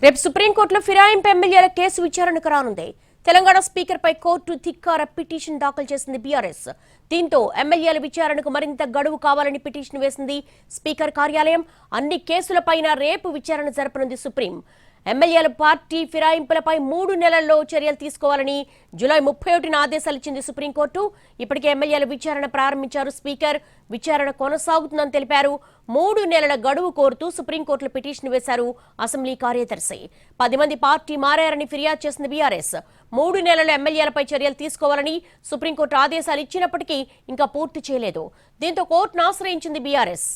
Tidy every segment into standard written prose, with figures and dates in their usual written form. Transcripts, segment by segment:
రేపు సుప్రీంకోర్టులో ఫిరాయింపు ఎమ్మెల్యేల కేసు విచారణకు రానుంది. తెలంగాణ స్పీకర్ పై కోర్టు ధిక్కార పిటిషన్ దాఖలు చేసింది బీఆర్ఎస్. దీంతో ఎమ్మెల్యేల విచారణకు మరింత గడువు కావాలని పిటిషన్ వేసింది స్పీకర్ కార్యాలయం. అన్ని కేసులపైన రేపు విచారణ జరపనుంది సుప్రీం. ఎమ్మెల్యేల పార్టీ ఫిరాయింపులపై 3 నెలల్లో చర్యలు తీసుకోవాలని జూలై 31న ఆదేశాలు ఇచ్చింది సుప్రీంకోర్టు. ఇప్పటికే ఎమ్మెల్యేల విచారణ ప్రారంభించారు స్పీకర్. విచారణ కొనసాగుతుందని తెలిపారు. 3 నెలల గడువు కోరుతూ సుప్రీంకోర్టులో పిటిషన్ వేశారు అసెంబ్లీ కార్యదర్శి. 10 మంది పార్టీ మారారని ఫిర్యాదు చేసింది బీఆర్ఎస్. 3 నెలల ఎమ్మెల్యేలపై చర్యలు తీసుకోవాలని సుప్రీంకోర్టు ఆదేశాలు ఇచ్చినప్పటికీ ఇంకా పూర్తి చేయలేదు. దీంతో కోర్టును ఆశ్రయించింది బీఆర్ఎస్.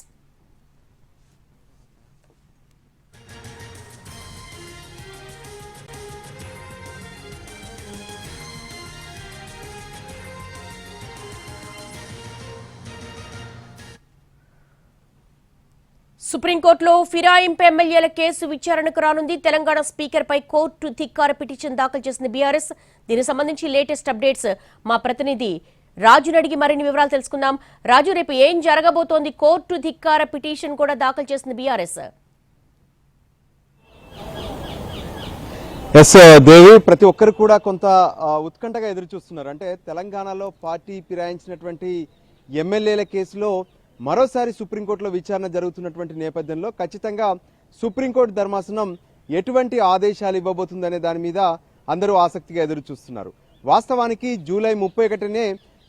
సుప్రీంకోర్టులో ఫిరాయింపు ఎమ్మెల్యేల కేసు విచారణకు రానుంది. తెలంగాణ స్పీకర్ పై కోర్టు ధిక్కార పిటిషన్ దాఖలు చేసింది బీఆర్ఎస్. దీనికి సంబంధించి లేటెస్ట్ అప్డేట్స్ మా ప్రతినిధి రాజుని అడిగి మరిన్ని వివరాలు తెలుసుకుందాం. రాజు, రేపు ఏం జరగబోతోంది? కోర్టు ధిక్కార పిటిషన్ కూడా దాఖలు చేసింది బీఆర్ఎస్. ఎస్ దేవి, ప్రతి ఒక్కరు కూడా కొంత ఉత్కంఠగా ఎదురు చూస్తున్నారు. అంటే తెలంగాణలో పార్టీ ఫిరాయించినటువంటి ఎమ్మెల్యేల కేసులో మరోసారి సుప్రీంకోర్టులో విచారణ జరుగుతున్నటువంటి నేపథ్యంలో ఖచ్చితంగా సుప్రీంకోర్టు ధర్మాసనం ఎటువంటి ఆదేశాలు ఇవ్వబోతుందనే దాని మీద అందరూ ఆసక్తిగా ఎదురు చూస్తున్నారు. వాస్తవానికి జూలై 31నే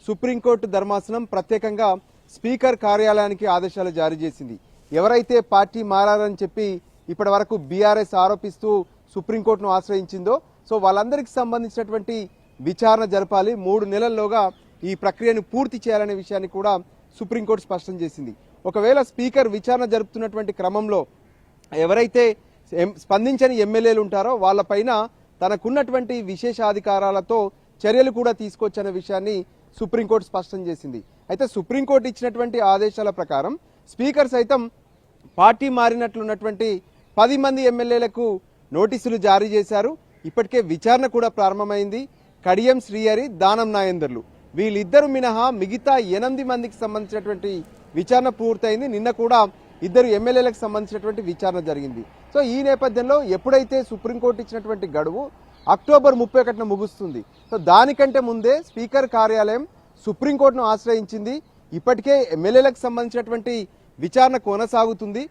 సుప్రీంకోర్టు ధర్మాసనం ప్రత్యేకంగా స్పీకర్ కార్యాలయానికి ఆదేశాలు జారీ చేసింది. ఎవరైతే పార్టీ మారారని చెప్పి ఇప్పటి వరకు బీఆర్ఎస్ ఆరోపిస్తూ సుప్రీంకోర్టును ఆశ్రయించిందో వాళ్ళందరికీ సంబంధించినటువంటి విచారణ జరపాలి, 3 నెలల్లోగా ఈ ప్రక్రియను పూర్తి చేయాలనే విషయాన్ని కూడా సుప్రీంకోర్టు స్పష్టం చేసింది. ఒకవేళ స్పీకర్ విచారణ జరుపుతున్నటువంటి క్రమంలో ఎవరైతే స్పందించని ఎమ్మెల్యేలు ఉంటారో వాళ్ళపైన తనకున్నటువంటి విశేషాధికారాలతో చర్యలు కూడా తీసుకోవచ్చనే విషయాన్ని సుప్రీంకోర్టు స్పష్టం చేసింది. అయితే సుప్రీంకోర్టు ఇచ్చినటువంటి ఆదేశాల ప్రకారం స్పీకర్ సైతం పార్టీ మారినట్లున్నటువంటి 10 మంది ఎమ్మెల్యేలకు నోటీసులు జారీ చేశారు. ఇప్పటికే విచారణ కూడా ప్రారంభమైంది. కడియం శ్రీహరి, దానం నాగేందర్లు వీళ్ళిద్దరు మినహా మిగతా 8 మందికి సంబంధించినటువంటి విచారణ పూర్తయింది. నిన్న కూడా 2 ఎమ్మెల్యేలకు సంబంధించినటువంటి విచారణ జరిగింది. ఈ నేపథ్యంలో ఎప్పుడైతే సుప్రీంకోర్టు ఇచ్చినటువంటి గడువు అక్టోబర్ 31న ముగుస్తుంది, దానికంటే ముందే స్పీకర్ కార్యాలయం సుప్రీంకోర్టును ఆశ్రయించింది. ఇప్పటికే ఎమ్మెల్యేలకు సంబంధించినటువంటి విచారణ కొనసాగుతుంది.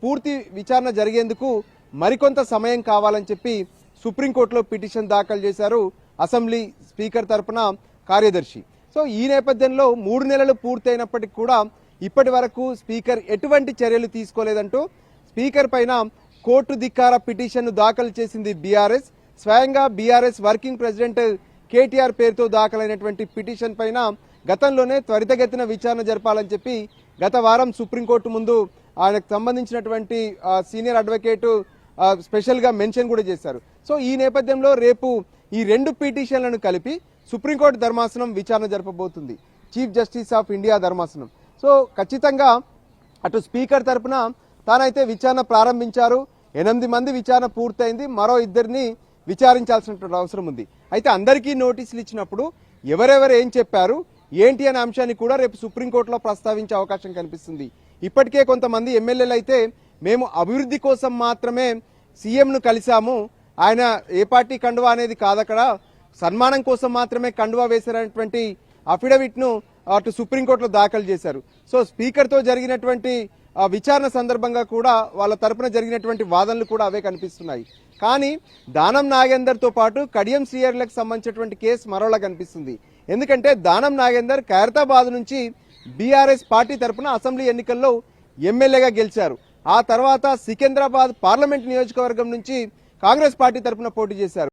పూర్తి విచారణ జరిగేందుకు మరికొంత సమయం కావాలని చెప్పి సుప్రీంకోర్టులో పిటిషన్ దాఖలు చేశారు అసెంబ్లీ స్పీకర్ తరపున కార్యదర్శి. ఈ నేపథ్యంలో 3 నెలలు పూర్తయినప్పటికీ కూడా ఇప్పటి వరకు స్పీకర్ ఎటువంటి చర్యలు తీసుకోలేదంటూ స్పీకర్ పైన కోర్టు ధిక్కార పిటిషన్ దాఖలు చేసింది బీఆర్ఎస్. స్వయంగా బీఆర్ఎస్ వర్కింగ్ ప్రెసిడెంట్ కేటీఆర్ పేరుతో దాఖలైనటువంటి పిటిషన్ పైన గతంలోనే త్వరితగతిన విచారణ జరపాలని చెప్పి గత వారం సుప్రీంకోర్టు ముందు ఆయనకు సంబంధించినటువంటి సీనియర్ అడ్వకేట్ స్పెషల్ గా మెన్షన్ కూడా చేశారు. ఈ నేపథ్యంలో రేపు ఈ 2 పిటిషన్లను కలిపి సుప్రీంకోర్టు ధర్మాసనం విచారణ జరపబోతుంది, చీఫ్ జస్టిస్ ఆఫ్ ఇండియా ధర్మాసనం. ఖచ్చితంగా అటు స్పీకర్ తరపున తానైతే విచారణ ప్రారంభించారు. 8 మంది విచారణ పూర్తయింది. మరో 2ని విచారించాల్సినటువంటి అవసరం ఉంది. అయితే అందరికీ నోటీసులు ఇచ్చినప్పుడు ఎవరెవరు ఏం చెప్పారు ఏంటి అనే అంశాన్ని కూడా రేపు సుప్రీంకోర్టులో ప్రస్తావించే అవకాశం కనిపిస్తుంది. ఇప్పటికే కొంతమంది ఎమ్మెల్యేలు అయితే మేము అభివృద్ధి కోసం మాత్రమే సీఎంను కలిశాము, ఆయన ఏ పార్టీ కండువా అనేది కాదక్కడ, సన్మానం కోసం మాత్రమే కండువా వేశారనేటువంటి అఫిడవిట్ ను అటు సుప్రీంకోర్టులో దాఖలు చేశారు. స్పీకర్ తో జరిగినటువంటి విచారణ సందర్భంగా కూడా వాళ్ళ తరపున జరిగినటువంటి వాదనలు కూడా అవే కనిపిస్తున్నాయి. కానీ దానం నాగేందర్ తో పాటు కడియం శ్రీహరికి సంబంధించినటువంటి కేసు మరోలా కనిపిస్తుంది. ఎందుకంటే దానం నాగేందర్ ఖైరతాబాద్ నుంచి బీఆర్ఎస్ పార్టీ తరపున అసెంబ్లీ ఎన్నికల్లో ఎమ్మెల్యేగా గెలిచారు. ఆ తర్వాత సికింద్రాబాద్ పార్లమెంట్ నియోజకవర్గం నుంచి కాంగ్రెస్ పార్టీ తరపున పోటీ చేశారు.